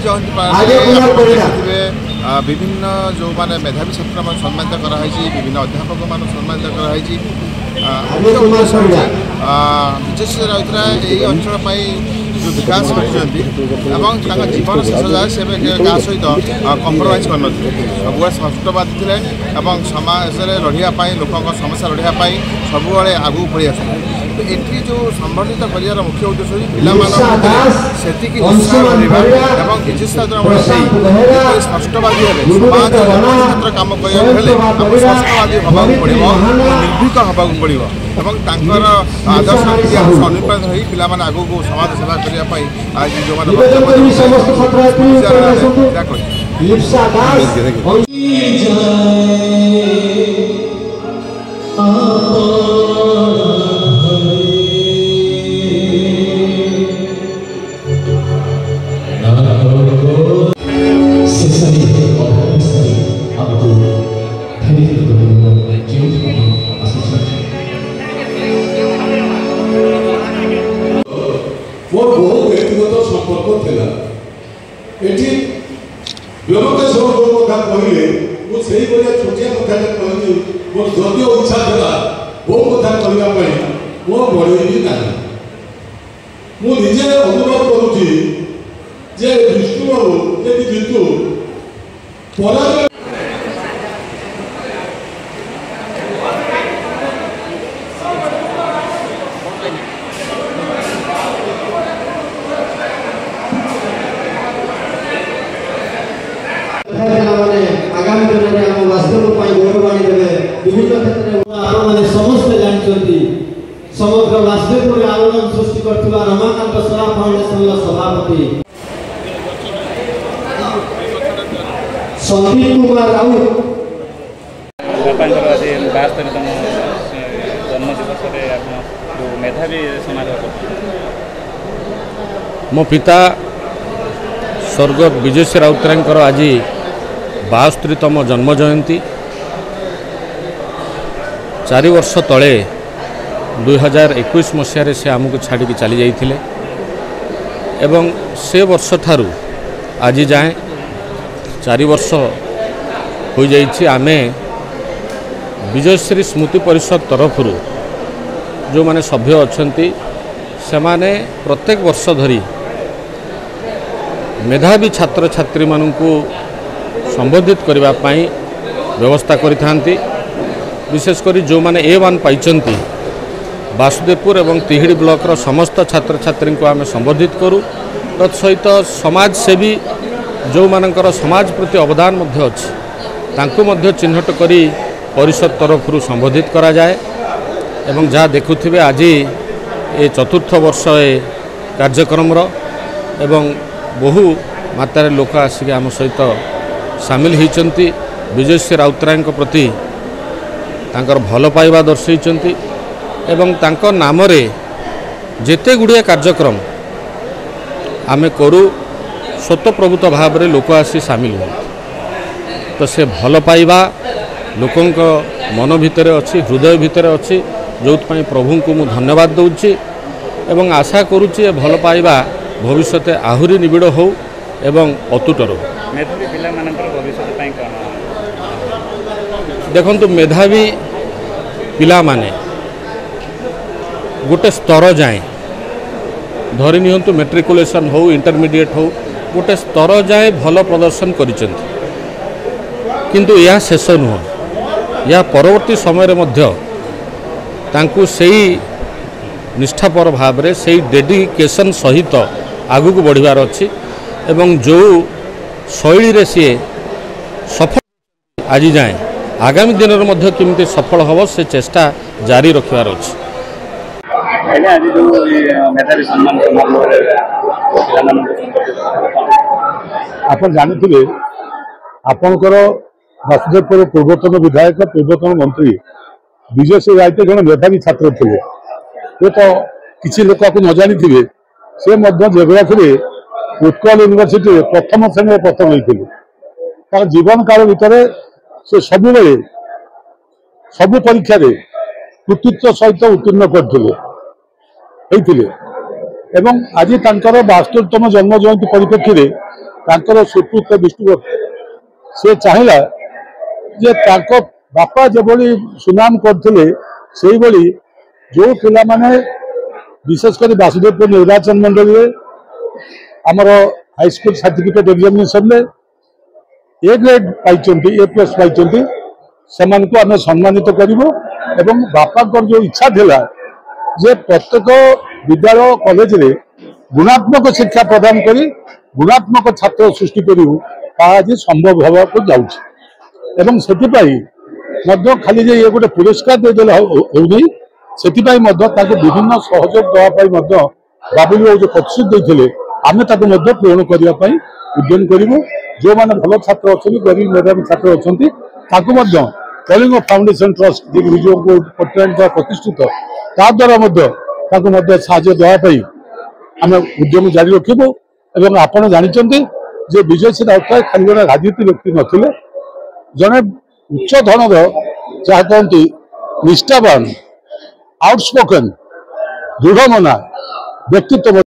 जयंती पालन विभिन्न जो माने मेधावी छात्र मान सम्मानित कराई विभिन्न अध्यापक मान सम्मानित कराई विशेष राउतराय यही अंचल जो विकास कर जीवन शेष जाए से क्या सहित कंप्रोमाइज कर सब स्पष्टवादी थे समाज में लड़ाई लोक समस्या लड़ाई सब आगू बढ़ी आस एटी जो संवर्धित कर मुख्य उद्देश्य से उत्साह भरवा विशेष स्पष्टवादी समाज क्षेत्र कम करवाक स्पष्टवादी हवा पड़ो निर्भीक हवा पड़ो आदर्श अनुप्राणित हो पिला आग को समाज सेवा करने आज व्यक्तिगत संपर्क थिला एठी व्यवसाय कथा कहले मु सेही बलिया छोटिया कथा कहली मो जदियो इच्छा थिला वो कथा कहला पई मो बढेली नाही मु निजे अनुभव करूची जे विष्णु बाबू जे जितु पराजय आगामी दिन में हम वास्तव गौरवाणी देवे विभिन्न क्षेत्र में समस्त जानते समग्र वास्तवपुर आंदोलन सृष्टि करथिबा रमाकांत सरा फाउंडेशन सभापति संदीप कुमार राउत मेधावी समारोह मो पिता स्वर्गत विजय राउतराय आज 72तम जन्म जयंती 4 वर्ष तले 2021 मसीह से आमको छाड़ी चली जाइए एवं से वर्ष ठारू आज जाए 4 वर्ष हो जाइए आमे विजयश्री स्मृति परिषद तरफ जो माने सभ्य अच्छी से माने प्रत्येक वर्ष धरी मेधावी छात्र छात्री मानू संबोधित करने व्यवस्था करिथांती विशेषकर जो माने A1 पाइचंती वासुदेवपुर एवं तिहिड़ी ब्लॉक रो समस्त छात्र छात्री को आम संबोधित करूँ तत्सहित समाज सेवी जो मानकर समाज प्रति अवदान मध्य अछि तांको मध्य चिन्हट करी परिषद तरफ संबोधित करा जाए एवं जहाँ देखुथिबे आज ये चतुर्थ वर्ष ए कार्यक्रम एवं बहु मात्रा लोक आसिक आम सहित सामिल होती विजयश्री राउतराय प्रति तांकर भल पाइबा दर्शैचंती एवं तांकर नाम रे जेते गुड़िया कार्यक्रम आमे करू स्वतःप्रभुत भाव में लोक आसी सामिल हो तो से भल पाइबा लोकंक मन भितर अच्छी हृदय भितर अच्छी जो प्रभु को मु धन्यवाद दूची एवं आशा करुच्ची भल पाइबा भविष्य आहुरी निबिड़ हो एवं अतुट रो देखंतु मेधावी पिला माने गोटे स्तर जाए धरी नियंतु मेट्रिकुलेशन हो इंटरमीडिएट हो गोटे स्तर जाए भल प्रदर्शन करिसेंती किंतु यह शेष नुह या परवर्ती समय मध्य तांकु सेही निष्ठापर भाव में से डेडिकेशन सहित आगु को बढ़िबार अच्छी एवं जो शैली रे सी सफल आज जाए आगामी दिन में केमती सफल हम से चेष्टा जारी रखिबार अच्छी आप जानी आपणकर वासुदेवपुर पूर्वतन विधायक पूर्वतन मंत्री विजयश्री राउत जन मेधावी छात्र थे ये तो किसी लोक को न जानी थे से जियोग्राफी उत्कल यूनिवर्सिटी प्रथम श्रेणी प्रथम होते जीवन काल भितर से सब सब परीक्षा कृतित्व सहित उत्तीर्ण करते एवं आज 72तम जन्म जयंती परिप्रेक्षी ତାଙ୍କର ସୁପୁତ୍ର ବିଷ୍ଣୁଭଟ୍ଟ ସେ ଚାହିଁଲା ଯେ ତାଙ୍କ ବାପା ଯେଭଳି ସୁନାମ କରିଥିଲେ ସେଇଭଳି ଯେଉଁ ପିଲାମାନେ ବିଶେଷ କରି ବାସୁଦେବପୁର ନିର୍ବାଚନ ମଣ୍ଡଳୀରେ ଆମର ହାଇସ୍କୁଲ ସାର୍ଟିଫିକେଟ୍ ଏକ୍ଜାମିନେସନରେ ए ग्रेड पाई ए प्लस पाई ସେମାନଙ୍କୁ ଆମେ ସମ୍ମାନିତ କରିବୁ ଏବଂ ବାପାଙ୍କର ଯେଉଁ ଇଚ୍ଛା ଥିଲା ଯେ ପ୍ରତ୍ୟେକ ବିଦ୍ୟାଳୟ କଲେଜରେ ଗୁଣାତ୍ମକ ଶିକ୍ଷା ପ୍ରଦାନ କରି ଗୁଣାତ୍ମକ ଛାତ୍ର ସୃଷ୍ଟି କରିବୁ ତାହା ଆଜି ସମ୍ଭବ ହେବାକୁ ଯାଉଛି ଏବଂ ସେଥିପାଇଁ ମଧ୍ୟ ଖାଲି ଯେ ଇଏ ଗୋଟେ ପୁରସ୍କାର ଦେଇଦେଲେ ହେଉନି ସେଥିପାଇଁ ମଧ୍ୟ ତାଙ୍କୁ ବିଭିନ୍ନ ସହଯୋଗ ଦେବା ପାଇଁ ମଧ୍ୟ ବାବୁଲ ବାବୁ ଯେଉଁ ପ୍ରତିଶ୍ରୁତି ଦେଇଥିଲେ ଆମେ ତାକୁ ମଧ୍ୟ ପୂରଣ କରିବା ପାଇଁ ଉଦ୍ୟମ କରିବୁ ଯେଉଁମାନେ ଭଲ ଛାତ୍ର ଅଛନ୍ତି ଗରିବ ମେଧାବୀ ଛାତ୍ର ଅଛନ୍ତି ତାଙ୍କୁ ମଧ୍ୟ କଳିଙ୍ଗ ଫାଉଣ୍ଡେସନ ଟ୍ରଷ୍ଟ ଯିଏ ବିଜୁ ପଟ୍ଟନାୟକ ଦ୍ୱାରା ପ୍ରତିଷ୍ଠିତ ତା ଦ୍ୱାରା ମଧ୍ୟ ତାଙ୍କୁ ମଧ୍ୟ ସାହାଯ୍ୟ ଦେବା ପାଇଁ ଆମେ ଉଦ୍ୟମ ଜାରି ରଖିବୁ ଏବଂ ଆପଣ ଜାଣିଛନ୍ତି ଯେ ବିଜୟ ସିଂ ରାଉତରାୟ ଖାଲି ଜଣେ ରାଜନୀତି ବ୍ୟକ୍ତି ନଥିଲେ ଜଣେ ଉଚ୍ଚ ଧରଣର ଯାହା କହନ୍ତି ନିଷ୍ଠାବାନ ଆଉଟସ୍ପୋକନ୍ ଦୃଢ଼ମନା ବ୍ୟକ୍ତିତ୍ୱ